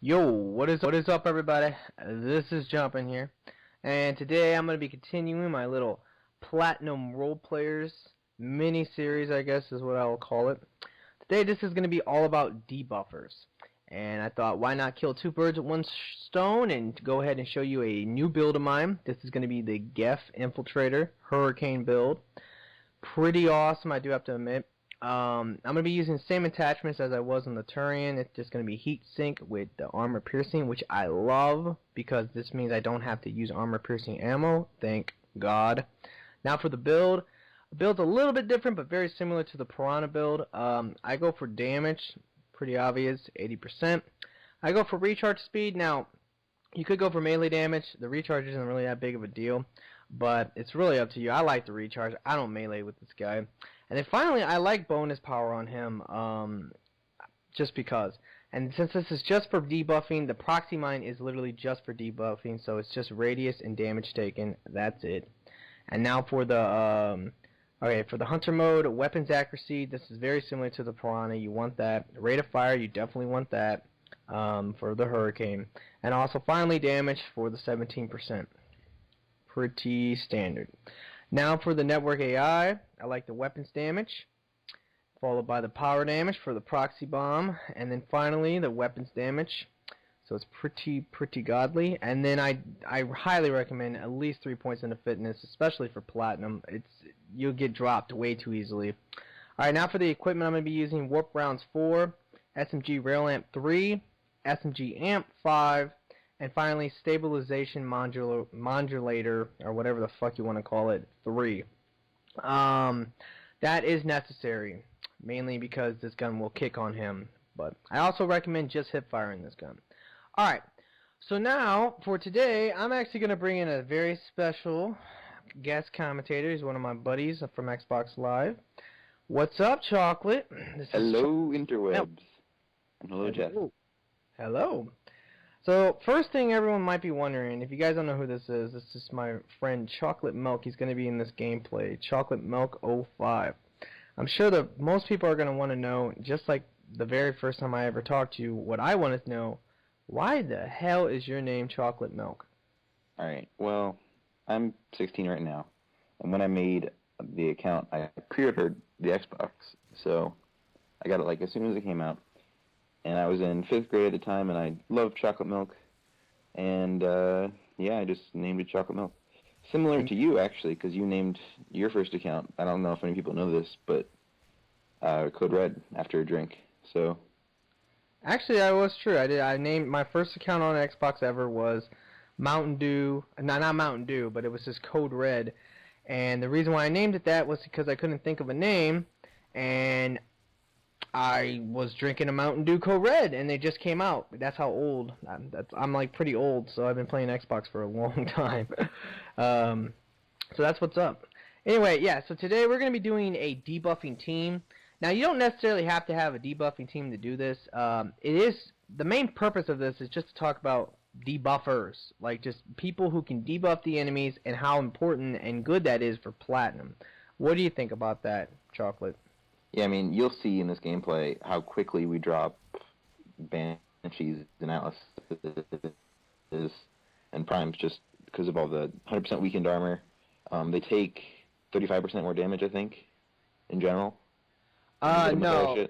Yo, what is up everybody? This is Jumpin here. And today I'm going to be continuing my little Platinum Role Players mini series, I guess is what I will call it. Today this is going to be all about debuffers. And I thought why not kill two birds with one stone and go ahead and show you a new build of mine. This is going to be the Geth Infiltrator Hurricane build. Pretty awesome, I do have to admit. I'm going to be using the same attachments as I was on the Turian. It's just going to be heat sink with the armor piercing, which I love because this means I don't have to use armor piercing ammo. Thank God. Now for the build. The build's a little bit different but very similar to the Piranha build. I go for damage, pretty obvious, 80%. I go for recharge speed. Now, you could go for melee damage. The recharge isn't really that big of a deal, but it's really up to you. I like the recharge. I don't melee with this guy. And then finally, I like bonus power on him, just because. And since this is just for debuffing, the proxy mine is literally just for debuffing, so it's just radius and damage taken. That's it. And now for the for the hunter mode, weapons accuracy. This is very similar to the Piranha. You want that. Rate of fire, you definitely want that. For the Hurricane. And also finally damage for the 17%. Pretty standard. Now for the network AI, I like the weapons damage, followed by the power damage for the proxy bomb, and then finally the weapons damage. So it's pretty godly. And then I highly recommend at least 3 points into fitness, especially for platinum. You'll get dropped way too easily. Alright, now for the equipment I'm going to be using Warp Rounds 4, SMG Rail Amp 3, SMG Amp 5, and finally Stabilization Modulator, or whatever the fuck you want to call it, 3. That is necessary, mainly because this gun will kick on him, but I also recommend just hipfire in this gun. Alright, so now, for today, I'm actually going to bring in a very special guest commentator. He's one of my buddies from Xbox Live. What's up, Chocolate? Hello, interwebs. And hello, Jeff. Hello. So, first thing everyone might be wondering, if you guys don't know who this is my friend Chocolate Milk. He's going to be in this gameplay, Chocolate Milk 05. I'm sure that most people are going to want to know, just like the very first time I ever talked to you, what I wanted to know, why the hell is your name Chocolate Milk? Alright, well, I'm 16 right now, and when I made the account, I pre-ordered the Xbox, so I got it like as soon as it came out. And I was in 5th grade at the time, and I loved chocolate milk. And, yeah, I just named it Chocolate Milk. Similar to you, actually, because you named your first account, I don't know if any people know this, but Code Red, after a drink, so... Actually, that was true. I named my first account on Xbox ever was Mountain Dew. Not Mountain Dew, but it was just Code Red. And the reason why I named it that was because I couldn't think of a name, and I was drinking a Mountain Dew Code Red, and they just came out. That's how old. I'm like pretty old, so I've been playing Xbox for a long time. So that's what's up. Anyway, yeah, so today we're going to be doing a debuffing team. Now, you don't necessarily have to have a debuffing team to do this. The main purpose of this is just to talk about debuffers, like just people who can debuff the enemies and how important and good that is for platinum. What do you think about that, Chocolate? Yeah, I mean, you'll see in this gameplay how quickly we drop Banshees and Atlases and Primes just because of all the 100% weakened armor. They take 35% more damage, I think, in general. No.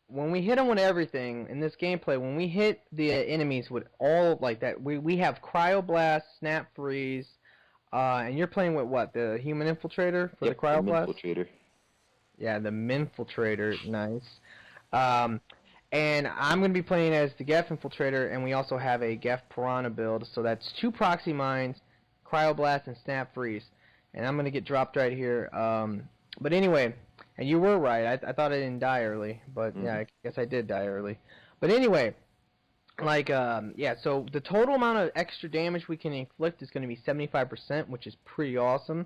When we hit them with everything in this gameplay, when we hit the enemies with all like that, we have Cryoblast, Snap Freeze, and you're playing with what? The Human Infiltrator for the Cryoblast? The Infiltrator. Yeah, the Minfiltrator, nice. And I'm going to be playing as the Geth Infiltrator, and we also have a Geth Piranha build, so that's 2 Proxy Mines, Cryoblast, and Snap Freeze. And I'm going to get dropped right here. But anyway, and you were right, I thought I didn't die early, but yeah, I guess I did die early. But anyway, like, yeah, so the total amount of extra damage we can inflict is going to be 75%, which is pretty awesome.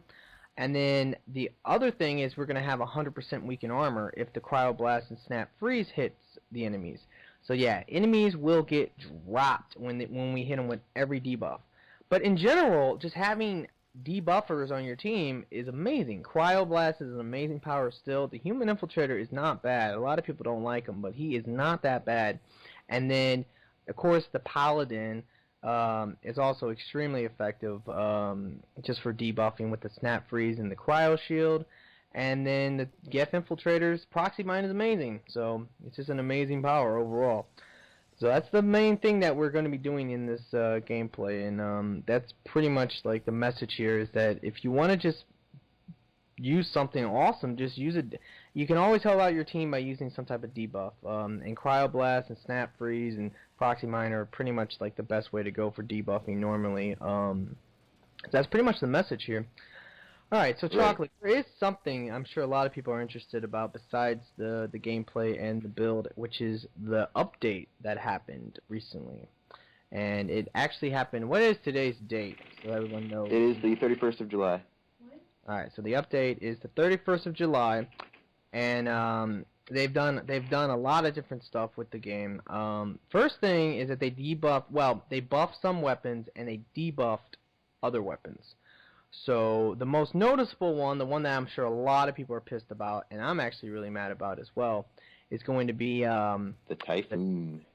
And then the other thing is we're going to have 100% weakened armor if the Cryoblast and Snap Freeze hits the enemies. So yeah, enemies will get dropped when we hit them with every debuff. But in general, just having debuffers on your team is amazing. Cryoblast is an amazing power still. The Human Infiltrator is not bad. A lot of people don't like him, but he is not that bad. And then Of course, the Paladin is also extremely effective just for debuffing with the Snap Freeze and the Cryo Shield. And then the Geth Infiltrator's Proxy Mine is amazing. So it's just an amazing power overall. So that's the main thing that we're going to be doing in this gameplay. And that's pretty much like the message here is that if you want to just use something awesome, just use it. You can always help out your team by using some type of debuff. And Cryo Blast and Snap Freeze and Proxy Mine are pretty much like the best way to go for debuffing normally. That's pretty much the message here. Alright, so Chocolate, there is something I'm sure a lot of people are interested about besides the gameplay and the build, which is the update that happened recently. And it actually happened, what is today's date, so everyone knows? It is the 31st of July. Alright, so the update is the 31st of July, and they've done a lot of different stuff with the game. First thing is that they buffed some weapons and they debuffed other weapons. So the most noticeable one, the one that I'm sure a lot of people are pissed about, and I'm actually really mad about as well, is going to be the Typhoon.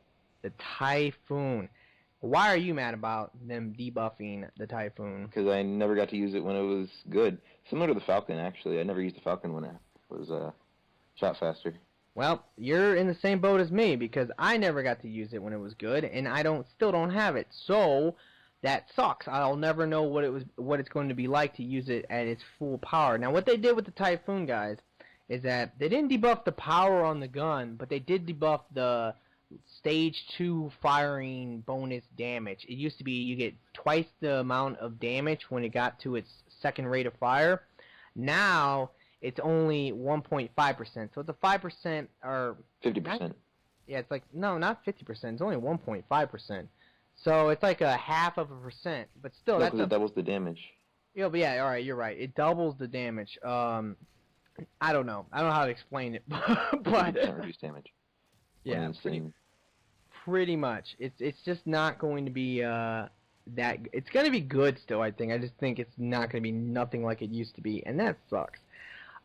The Typhoon. Why are you mad about them debuffing the Typhoon? Because I never got to use it when it was good. Similar to the Falcon, actually. I never used the Falcon when it was shot faster. Well, you're in the same boat as me because I never got to use it when it was good, and I still don't have it. So that sucks. I'll never know what it's going to be like to use it at its full power. Now, what they did with the Typhoon, guys, is that they didn't debuff the power on the gun, but they did debuff the Stage 2 firing bonus damage. It used to be you get twice the amount of damage when it got to its second rate of fire. Now it's only 1.5%. So it's a 5% or 50%. Yeah, it's like no, not 50%. It's only 1.5%. So it's like a half of a percent, but still that doubles the damage. Yeah, but yeah, all right, you're right. It doubles the damage. I don't know. I don't know how to explain it, but 50% reduced damage. Yeah, pretty much. It's just not going to be that. It's going to be good still, I think. I just think it's not going to be nothing like it used to be, and that sucks.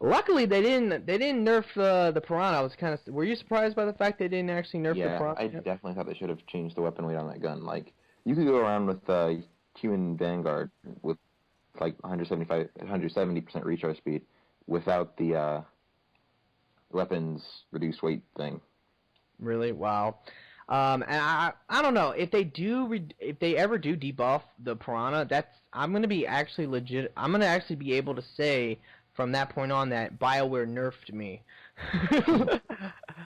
Luckily, they didn't nerf the Piranha. I was kind of. Were you surprised by the fact they didn't actually nerf the Piranha? Yeah, I definitely thought they should have changed the weapon weight on that gun. Like, you could go around with Human Vanguard with like 170% recharge speed without the weapon's reduced weight thing. Really? Wow. And I don't know if they ever do debuff the Piranha. I'm gonna be actually legit. I'm gonna actually be able to say from that point on that BioWare nerfed me.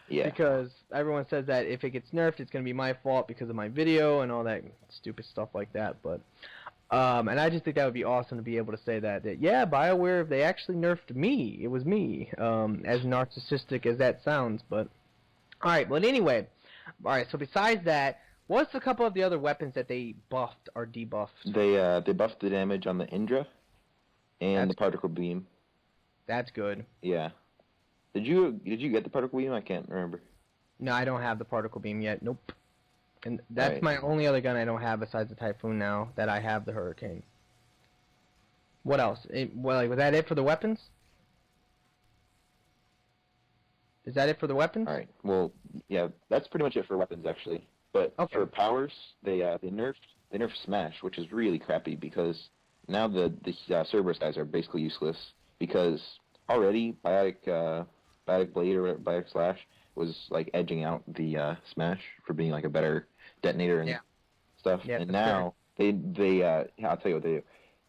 Yeah. Because everyone says that if it gets nerfed, it's gonna be my fault because of my video and all that stupid stuff like that. But and I just think that would be awesome to be able to say that yeah, BioWare, they actually nerfed me. It was me. As narcissistic as that sounds, but all right. But anyway. Alright, so besides that, what's a couple of the other weapons that they buffed or debuffed? They buffed the damage on the Indra and the particle beam. That's good. Yeah. Did you get the particle beam? I can't remember. No, I don't have the particle beam yet. Nope. And that's my only other gun I don't have besides the Typhoon now that I have the Hurricane. What else? Was that it for the weapons? Is that it for the weapons? All right. Well, yeah, that's pretty much it for weapons, actually. But for powers, they nerfed Smash, which is really crappy because now the Cerberus guys are basically useless because already Biotic Blade or Biotic Slash was like edging out the Smash for being like a better detonator and stuff. Yeah, and now they I'll tell you what they do.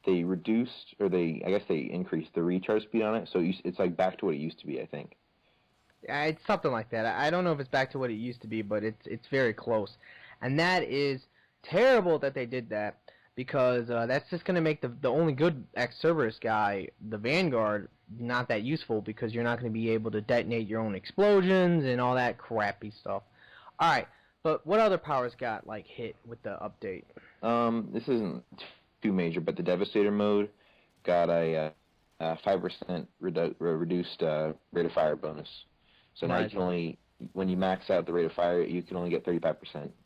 They reduced I guess they increased the recharge speed on it, so it's like back to what it used to be, I think. It's something like that. I don't know if it's back to what it used to be, but it's very close. And that is terrible that they did that because that's just going to make the only good ex-Cerberus guy, the Vanguard, not that useful because you're not going to be able to detonate your own explosions and all that crappy stuff. All right, but what other powers got like hit with the update? This isn't too major, but the Devastator mode got a 5% reduced rate of fire bonus. So now you can only, when you max out the rate of fire, you can only get 35%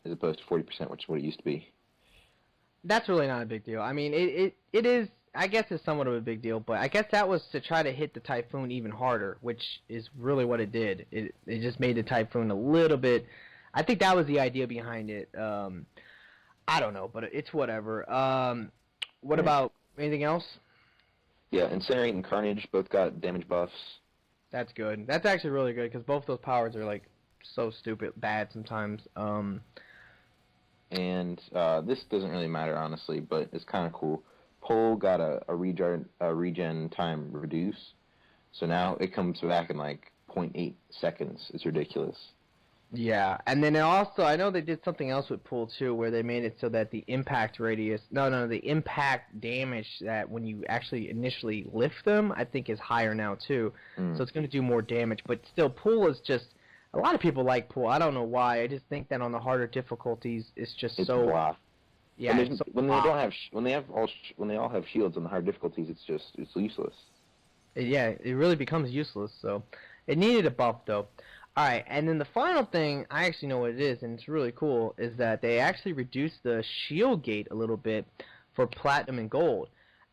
as opposed to 40%, which is what it used to be. That's really not a big deal. I mean, it is, I guess it's somewhat of a big deal, but I guess that was to try to hit the Typhoon even harder, which is really what it did. It just made the Typhoon a little bit, I think that was the idea behind it. I don't know, but it's whatever. What about anything else? Yeah, Incinerate and Carnage both got damage buffs. That's good. That's actually really good because both those powers are like so stupid bad sometimes. And this doesn't really matter honestly, but it's kind of cool. Pull got a regen time reduce, so now it comes back in like 0.8 seconds. It's ridiculous. Yeah, and then also, I know they did something else with Pool too, where they made it so that the impact radius, the impact damage that when you actually initially lift them, I think is higher now too. So it's going to do more damage, but still, Pool is just, a lot of people like Pool. I don't know why. I just think that on the harder difficulties, it's so blah. Yeah, when they all have shields on the hard difficulties, it's useless. Yeah, it really becomes useless. So it needed a buff though. All right, and then the final thing, I actually know what it is, and it's really cool, is that they actually reduced the shield gate a little bit for platinum and gold.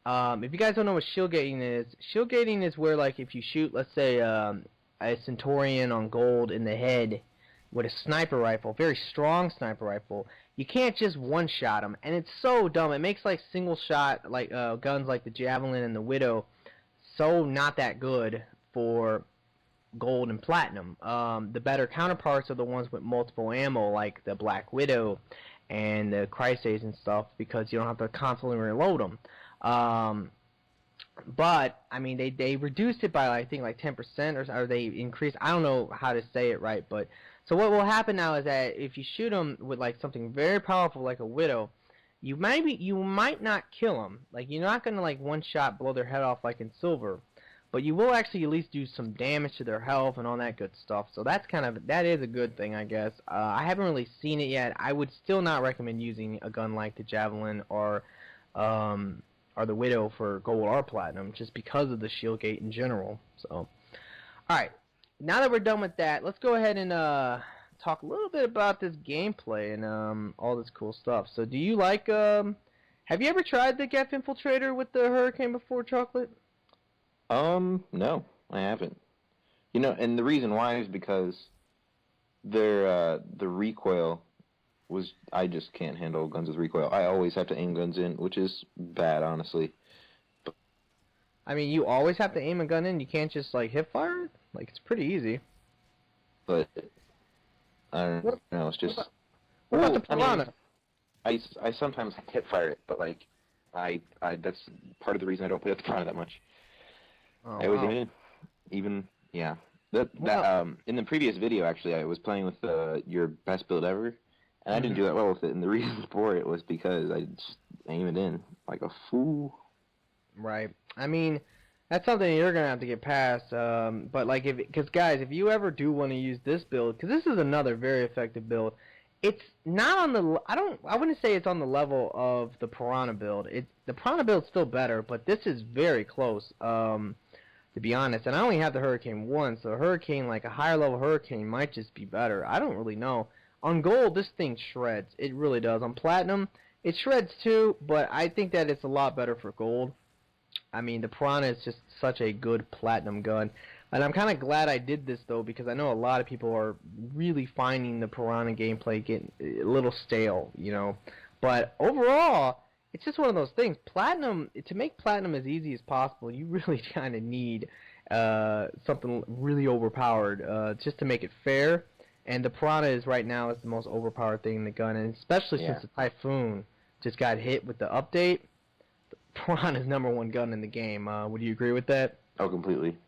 If you guys don't know what shield gating is where, like, if you shoot, let's say, a Centaurian on gold in the head with a sniper rifle, very strong sniper rifle, you can't just one-shot them, and it's so dumb. It makes, like, single-shot, like, guns like the Javelin and the Widow so not that good for gold and platinum. The better counterparts are the ones with multiple ammo, like the Black Widow and the Chrysalis and stuff, because you don't have to constantly reload them. But I mean, they reduced it by, I think, like 10%, or they increased. I don't know how to say it right, but so what will happen now is that if you shoot them with like something very powerful like a Widow, you might not kill them. Like, you're not gonna like one shot blow their head off like in Silver. But you will actually at least do some damage to their health and all that good stuff. So that is a good thing, I guess. I haven't really seen it yet. I would still not recommend using a gun like the Javelin or the Widow for gold or platinum, just because of the shield gate in general. So, all right. Now that we're done with that, let's go ahead and talk a little bit about this gameplay and all this cool stuff. So, do you like? Have you ever tried the Geth infiltrator with the Hurricane before, Chocolate? No, I haven't. You know, and the reason why is because the recoil I just can't handle guns with recoil. I always have to aim guns in, which is bad, honestly. I mean, you always have to aim a gun in? You can't just, like, hip fire it? Like, it's pretty easy. But, I don't know, it's just... What about the Piranha? I mean, I sometimes hip fire it, but, like, that's part of the reason I don't play with the Piranha that much. Oh, I was yeah. In the previous video, actually, I was playing with your best build ever, and I didn't do that well with it, and the reason for it was because I just aim it in like a fool. Right. I mean, that's something you're gonna have to get past. But like, because guys, if you ever do want to use this build, because this is another very effective build, it's not on the. I wouldn't say it's on the level of the Piranha build. The Piranha build's still better, but this is very close. To be honest, and I only have the Hurricane 1, so a Hurricane, like a higher level Hurricane, might just be better. I don't really know. On gold, this thing shreds. It really does. On platinum, it shreds too, but I think that it's a lot better for gold. I mean, the Piranha is just such a good platinum gun. And I'm kind of glad I did this, though, because I know a lot of people are really finding the Piranha gameplay getting a little stale, you know. But overall, it's just one of those things. Platinum, to make platinum as easy as possible, you really kind of need something really overpowered just to make it fair. And the Piranha is right now is the most overpowered thing in the gun, and especially since the Typhoon just got hit with the update. The Piranha is #1 gun in the game. Would you agree with that? Oh, completely.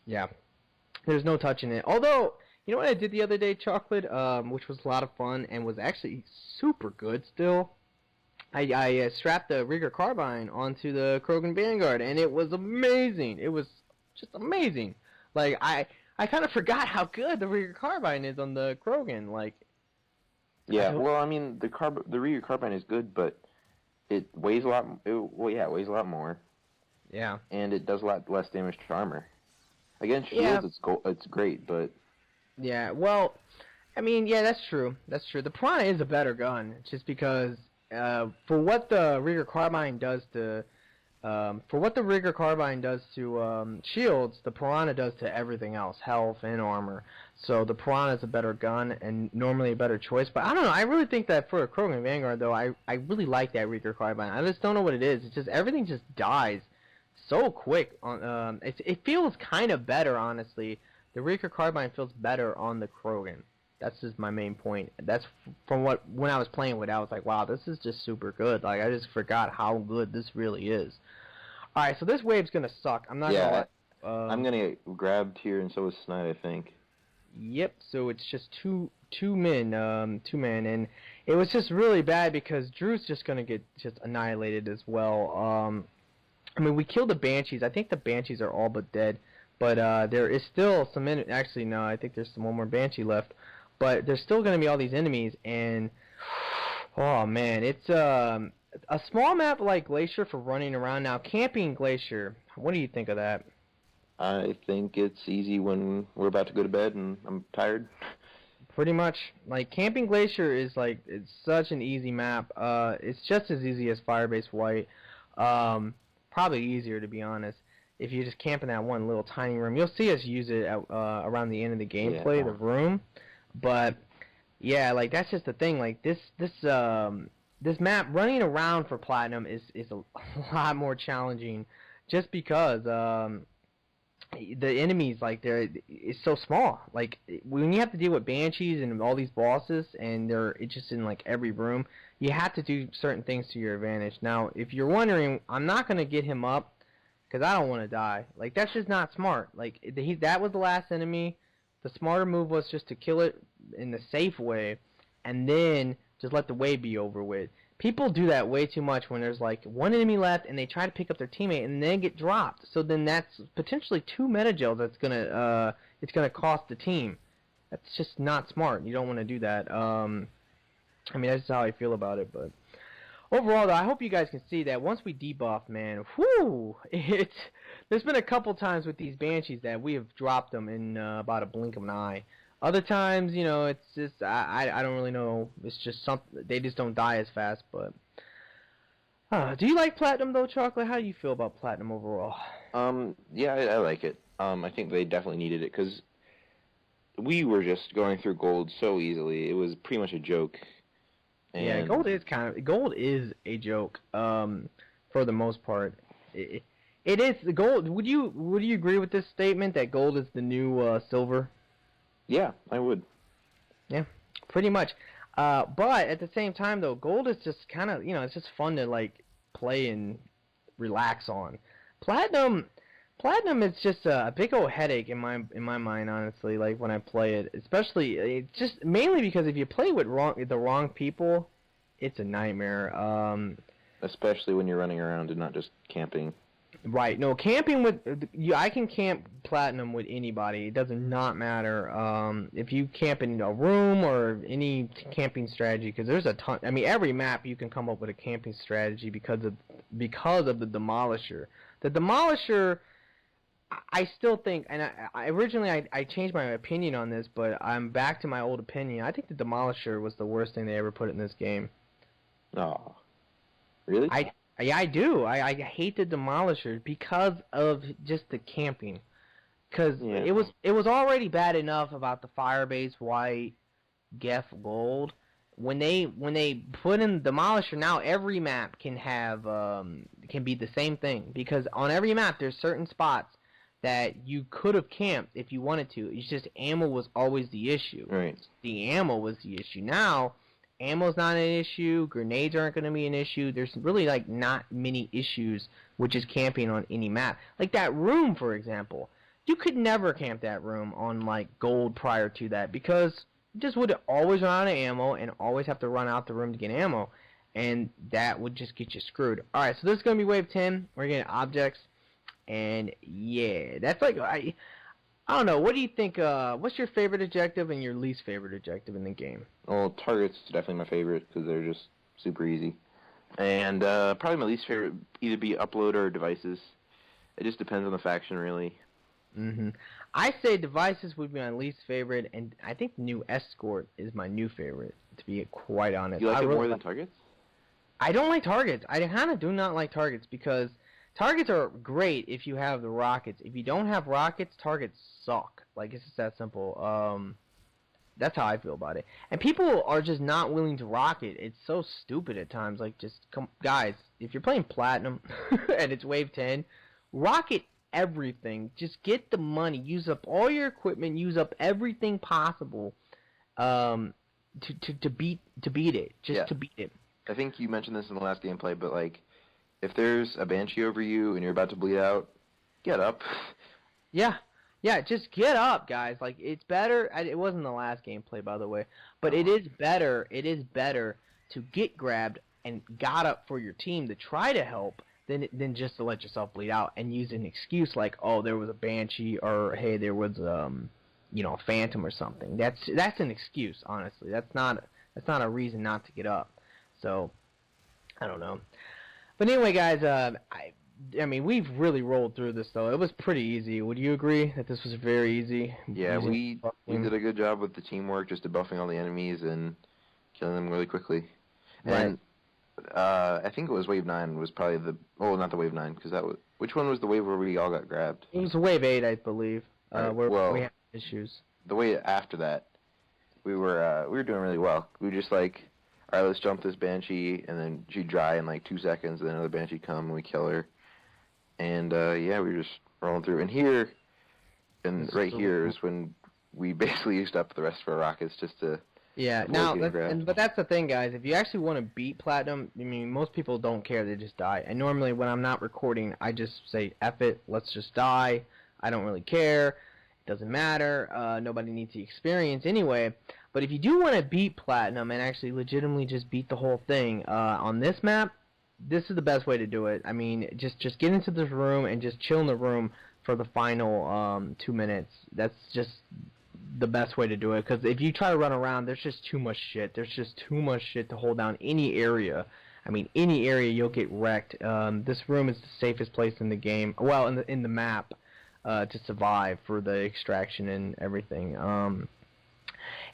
Yeah. There's no touching it. Although, you know what I did the other day, Chocolate, which was a lot of fun and was actually super good still? I strapped the Rieger Carbine onto the Krogan Vanguard, and it was amazing. It was just amazing. Like, I kind of forgot how good the Rieger Carbine is on the Krogan. Like, yeah, well, I mean, the Rieger Carbine is good, but it weighs a lot. It weighs a lot more. Yeah. And it does a lot less damage to armor. Against shields, it's great, but yeah. Well, I mean, yeah, that's true. That's true. The Piranha is a better gun, just because. For what the Rieger Carbine does to For what the Rigger Carbine does to shields, the Piranha does to everything else, health and armor. So the Piranha is a better gun and normally a better choice. But I don't know, I really think that for a Krogan Vanguard, though, I really like that Rigger Carbine. I just don't know what it is. It's just everything just dies so quick. It feels kind of better, honestly. The Rigger Carbine feels better on the Krogan. That's just my main point. That's from when I was playing with it, I was like, wow, this is just super good. Like, I just forgot how good this really is. Alright, so this wave's gonna suck. I'm not gonna I'm gonna get grabbed here, and so is Snide, I think. Yep, so it's just two men, and it was just really bad because Drew's just gonna get just annihilated as well. I mean, we killed the Banshees. I think the Banshees are all but dead, but there is still some actually, no, I think there's one more Banshee left. But there's still going to be all these enemies, and oh man, it's a small map like Glacier for running around. Now, camping Glacier, what do you think of that? I think it's easy when we're about to go to bed and I'm tired. Pretty much. Like, camping Glacier is like, it's such an easy map. It's just as easy as Firebase White. Probably easier, to be honest. If you just camp in that one little tiny room, you'll see us use it at, around the end of the gameplay, the room. But yeah, like that's just the thing. Like this map running around for Platinum is a lot more challenging, just because the enemies, like it's so small. Like when you have to deal with Banshees and all these bosses, and it's just in like every room, you have to do certain things to your advantage. Now, if you're wondering, I'm not gonna get him up because I don't want to die. Like that's just not smart. Like that was the last enemy. The smarter move was just to kill it in the safe way, and then just let the wave be over with. People do that way too much when there's like one enemy left, and they try to pick up their teammate, and then get dropped. So then that's potentially 2 meta-gels that's it's gonna cost the team. That's just not smart. You don't want to do that. I mean, that's just how I feel about it. But overall, though, I hope you guys can see that once we debuff, man, whoo, there's been a couple times with these Banshees that we have dropped them in about a blink of an eye. Other times, you know, it's just, I don't really know, it's just something, they just don't die as fast, but, do you like Platinum, though, Chocolate? How do you feel about Platinum overall? Yeah, I like it. I think they definitely needed it, because we were just going through gold so easily, it was pretty much a joke. And yeah, gold is a joke, for the most part. It is the gold. Would you agree with this statement that gold is the new silver? Yeah, I would. Yeah, pretty much. But at the same time, though, gold is just kind of, you know, it's just fun to like play and relax on. Platinum is just a big old headache in my mind, honestly. Like when I play it, especially it's just mainly because if you play with the wrong people, it's a nightmare. Especially when you're running around and not just camping. Right. No, camping with I can camp Platinum with anybody. It does not matter if you camp in a room or any camping strategy, because there's a ton. I mean, every map you can come up with a camping strategy because of the Demolisher. The Demolisher, I still think, and I originally I changed my opinion on this, but I'm back to my old opinion. I think the Demolisher was the worst thing they ever put in this game. Oh, really? I do. I hate the Demolisher because of just the camping. Because it was already bad enough about the Firebase White, Geth Gold. When they put in the Demolisher, now every map can have can be the same thing. Because on every map there's certain spots that you could have camped if you wanted to. It's just ammo was always the issue. Right. The ammo was the issue. Now ammo's not an issue, grenades aren't going to be an issue, there's really like not many issues with just camping on any map. Like that room, for example, you could never camp that room on like gold prior to that, because you just would always run out of ammo and always have to run out the room to get ammo, and that would just get you screwed. Alright, so this is going to be wave 10, we're getting objects, and yeah, that's like, I don't know. What do you think? What's your favorite objective and your least favorite objective in the game? Well, targets is definitely my favorite because they're just super easy. And probably my least favorite either be upload or devices. It just depends on the faction, really. I say devices would be my least favorite, and I think new escort is my new favorite, to be quite honest. You like it more than targets? I don't like targets. I kind of do not like targets because targets are great if you have the rockets. If you don't have rockets, targets suck. Like, it's just that simple. That's how I feel about it. And people are just not willing to rocket. It's so stupid at times. Like, just come, guys. If you're playing platinum and it's wave 10, rocket everything. Just get the money. Use up all your equipment. Use up everything possible. To beat it. Just to beat it. I think you mentioned this in the last gameplay, but like, if there's a Banshee over you and you're about to bleed out, get up. Yeah, just get up, guys. Like, it's better. It wasn't the last gameplay, by the way, but it is better. It is better to get grabbed and got up for your team to try to help than just to let yourself bleed out and use an excuse like, oh, there was a Banshee, or hey, there was a Phantom or something. That's an excuse, honestly. That's not a reason not to get up. So, I don't know. But anyway, guys, I mean, we've really rolled through this, though. It was pretty easy. Would you agree that this was very easy? Yeah, we did a good job with the teamwork, just debuffing all the enemies and killing them really quickly. Right. And I think it was Wave 9 was probably the... Oh, not the Wave 9, because that was... Which one was the wave where we all got grabbed? It was Wave 8, I believe, where well, we had issues. The wave after that, we were doing really well. We were just like, all right, let's jump this Banshee, and then she'd dry in like 2 seconds, and then another Banshee come, and we kill her. And, yeah, we were just rolling through. And here, and right here is when we basically used up the rest of our rockets just to... Yeah, but that's the thing, guys. If you actually want to beat Platinum, I mean, most people don't care. They just die. And normally when I'm not recording, I just say, F it, let's just die. I don't really care. It doesn't matter. Nobody needs the experience anyway. But if you do want to beat Platinum and actually legitimately just beat the whole thing on this map, this is the best way to do it. I mean, just get into this room and just chill in the room for the final 2 minutes. That's just the best way to do it, because if you try to run around, there's just too much shit. There's just too much shit to hold down any area. I mean, any area you'll get wrecked. This room is the safest place in the game, well, in the map, to survive for the extraction and everything.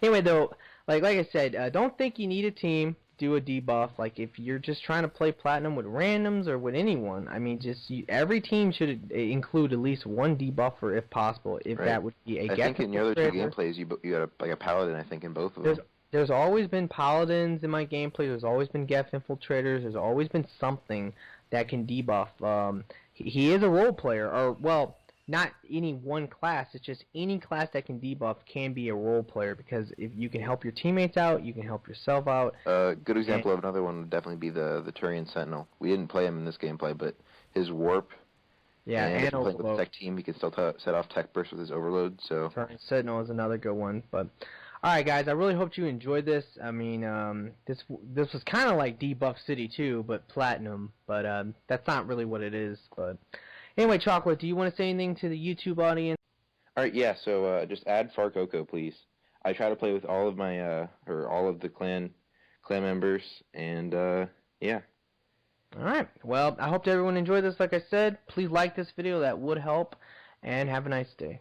Anyway, though, like I said, don't think you need a team. Do a debuff. Like, if you're just trying to play Platinum with randoms or with anyone, I mean, every team should include at least one debuffer if possible. If that would be a Geth. I think in the other 2 gameplays you got like a paladin. I think in both of them. There's always been paladins in my gameplay. There's always been Geth infiltrators. There's always been something that can debuff. He is a role player, or well, not any one class. It's just any class that can debuff can be a role player, because if you can help your teammates out, you can help yourself out. Good example of another one would definitely be the Turian Sentinel. We didn't play him in this gameplay, but his warp. Yeah, and if you're playing with the tech team, he can still set off tech burst with his overload. So Turian Sentinel is another good one. But all right, guys, I really hope you enjoyed this. I mean, this was kind of like Debuff City 2, but Platinum. But that's not really what it is. But anyway, Chocolate, do you want to say anything to the YouTube audience? All right, yeah. So just add Farcoco, please. I try to play with all of my or all of the clan members, and yeah. All right. Well, I hope everyone enjoyed this. Like I said, please like this video. That would help, and have a nice day.